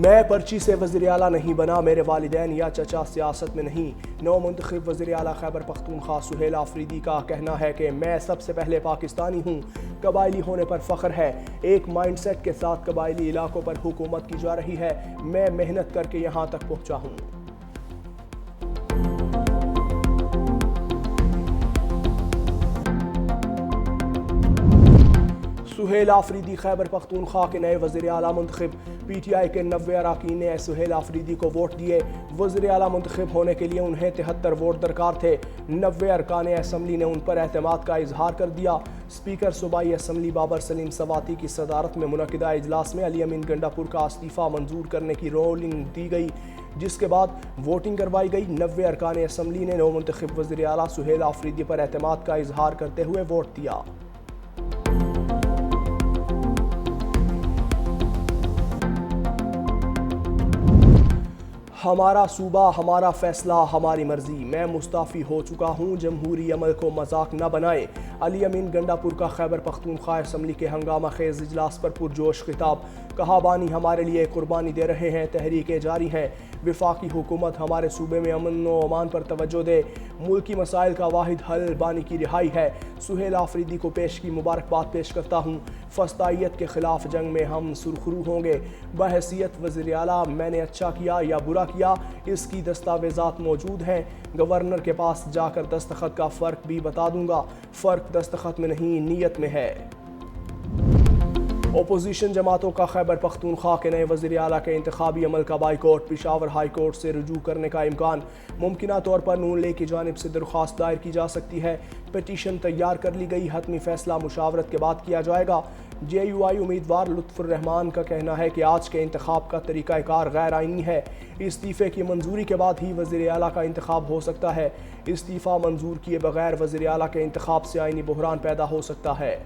میں پرچی سے وزیر اعلیٰ نہیں بنا، میرے والدین یا چچا سیاست میں نہیں۔ نو منتخب وزیر اعلیٰ خیبر پختونخوا سہیل آفریدی کا کہنا ہے کہ میں سب سے پہلے پاکستانی ہوں، قبائلی ہونے پر فخر ہے۔ ایک مائنڈ سیٹ کے ساتھ قبائلی علاقوں پر حکومت کی جا رہی ہے، میں محنت کر کے یہاں تک پہنچا ہوں۔ سہیل آفریدی خیبر پختونخوا کے نئے وزیر اعلیٰ منتخب۔ پی ٹی آئی کے 90 اراکین نے سہیل آفریدی کو ووٹ دیے۔ وزیر اعلیٰ منتخب ہونے کے لیے انہیں 73 ووٹ درکار تھے۔ 90 ارکان اسمبلی نے ان پر اعتماد کا اظہار کر دیا۔ اسپیکر صوبائی اسمبلی بابر سلیم سواتی کی صدارت میں منعقدہ اجلاس میں علی امین گنڈا پور کا استعفیٰ منظور کرنے کی رولنگ دی گئی، جس کے بعد ووٹنگ کروائی گئی۔ 90 ارکان اسمبلی نے نو منتخب وزیر اعلیٰ سہیل آفریدی پر اعتماد کا اظہار کرتے ہوئے ووٹ دیا۔ ہمارا صوبہ، ہمارا فیصلہ، ہماری مرضی۔ میں مستعفی ہو چکا ہوں، جمہوری عمل کو مذاق نہ بنائیں۔ علی امین گنڈا پور کا خیبر پختونخوا اسمبلی کے ہنگامہ خیز اجلاس پر پرجوش خطاب۔ کہا بانی ہمارے لیے قربانی دے رہے ہیں، تحریکیں جاری ہیں۔ وفاقی حکومت ہمارے صوبے میں امن و امان پر توجہ دے، ملکی مسائل کا واحد حل بانی کی رہائی ہے۔ سہیل آفریدی کو پیش کی مبارکباد پیش کرتا ہوں۔ فسطائیت کے خلاف جنگ میں ہم سرخرو ہوں گے۔ بحیثیت وزیر اعلیٰ میں نے اچھا کیا یا برا کیا، اس کی دستاویزات موجود ہیں۔ گورنر کے پاس جا کر دستخط کا فرق بھی بتا دوں گا۔ فرق دستخط میں نہیں، نیت میں ہے۔ اپوزیشن جماعتوں کا خیبر پختونخوا کے نئے وزیر اعلیٰ کے انتخابی عمل کا بائیکاٹ۔ پشاور ہائی کورٹ سے رجوع کرنے کا امکان۔ ممکنہ طور پر نون لیگ کی جانب سے درخواست دائر کی جا سکتی ہے۔ پٹیشن تیار کر لی گئی، حتمی فیصلہ مشاورت کے بعد کیا جائے گا۔ جے یو آئی امیدوار لطف الرحمان کا کہنا ہے کہ آج کے انتخاب کا طریقہ کار غیر آئینی ہے۔ استعفے کی منظوری کے بعد ہی وزیر اعلیٰ کا انتخاب ہو سکتا ہے۔ استعفیٰ منظور کیے بغیر وزیر اعلیٰ کے انتخاب سے آئینی بحران پیدا ہو سکتا ہے۔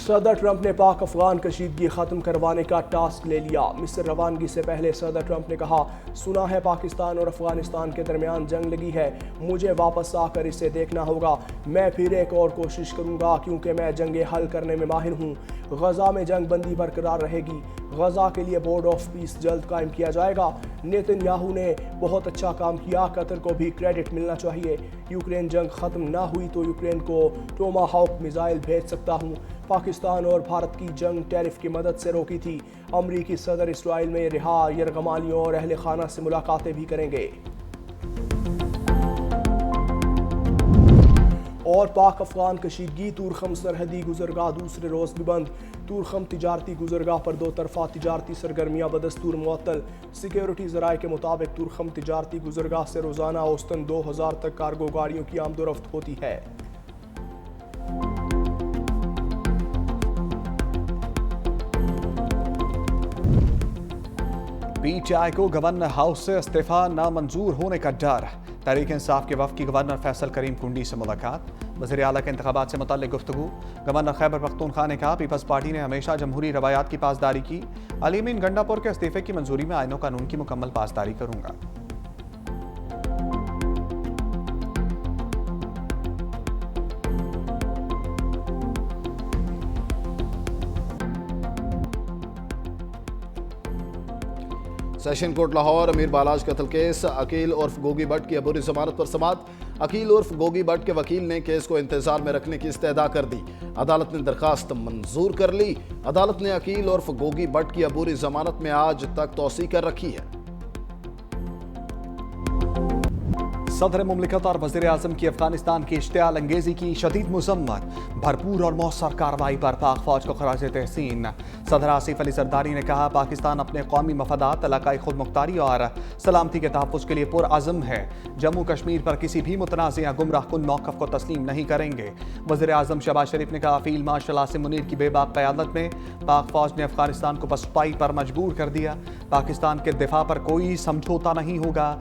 صدر ٹرمپ نے پاک افغان کشیدگی ختم کروانے کا ٹاسک لے لیا۔ مصر روانگی سے پہلے صدر ٹرمپ نے کہا، سنا ہے پاکستان اور افغانستان کے درمیان جنگ لگی ہے، مجھے واپس آ کر اسے دیکھنا ہوگا۔ میں پھر ایک اور کوشش کروں گا کیونکہ میں جنگیں حل کرنے میں ماہر ہوں۔ غزہ میں جنگ بندی برقرار رہے گی۔ غزہ کے لیے بورڈ آف پیس جلد قائم کیا جائے گا۔ نیتن یاہو نے بہت اچھا کام کیا، قطر کو بھی کریڈٹ ملنا چاہیے۔ یوکرین جنگ ختم نہ ہوئی تو یوکرین کو ٹوما ہاک میزائل بھیج سکتا ہوں۔ پاکستان اور بھارت کی جنگ ٹیرف کی مدد سے روکی تھی۔ امریکی صدر اسرائیل میں رہا یرغمالیوں اور اہل خانہ سے ملاقاتیں بھی کریں گے۔ اور پاک افغان کشیدگی، تورخم سرحدی گزرگاہ دوسرے روز بھی بند۔ تورخم تجارتی گزرگاہ پر دو طرفہ تجارتی سرگرمیاں بدستور معطل۔ سیکیورٹی ذرائع کے مطابق تورخم تجارتی گزرگاہ سے روزانہ اوسطاً 2000 تک کارگو گاڑیوں کی آمد و رفت ہوتی ہے۔ پی ٹی آئی کو گورنر ہاؤس سے استعفیٰ نامنظور ہونے کا ڈر۔ تحریک انصاف کے وفد کی گورنر فیصل کریم کنڈی سے ملاقات۔ وزیر اعلیٰ کے انتخابات سے متعلق گفتگو۔ گورنر خیبر پختونخوا نے کہا، پیپلز پارٹی نے ہمیشہ جمہوری روایات کی پاسداری کی۔ علی امین گنڈا پور کے استعفے کی منظوری میں آئین و قانون کی مکمل پاسداری کروں گا۔ سیشن کورٹ لاہور امیر بالاج قتل کیس، عقیل عرف گوگی بٹ کی عبوری ضمانت پر سماعت۔ عقیل عرف گوگی بٹ کے وکیل نے کیس کو انتظار میں رکھنے کی استدعا کر دی۔ عدالت نے درخواست منظور کر لی۔ عدالت نے عقیل عرف گوگی بٹ کی عبوری ضمانت میں آج تک توسیع کر رکھی ہے۔ صدر مملکت اور وزیر اعظم کی افغانستان کی اشتعال انگیزی کی شدید مذمت۔ بھرپور اور مؤثر کارروائی پر پاک فوج کو خراج تحسین۔ صدر آصف علی زرداری نے کہا، پاکستان اپنے قومی مفادات، علاقائی خود مختاری اور سلامتی کے تحفظ کے لیے پرعزم ہے۔ جموں کشمیر پر کسی بھی متنازع یا گمراہ کن موقف کو تسلیم نہیں کریں گے۔ وزیر اعظم شہباز شریف نے کہا، فیلڈ مارشل عاصم منیر کی بے باک قیادت میں پاک فوج نے افغانستان کو پسپائی پر مجبور کر دیا۔ پاکستان کے دفاع پر کوئی سمجھوتا نہیں ہوگا۔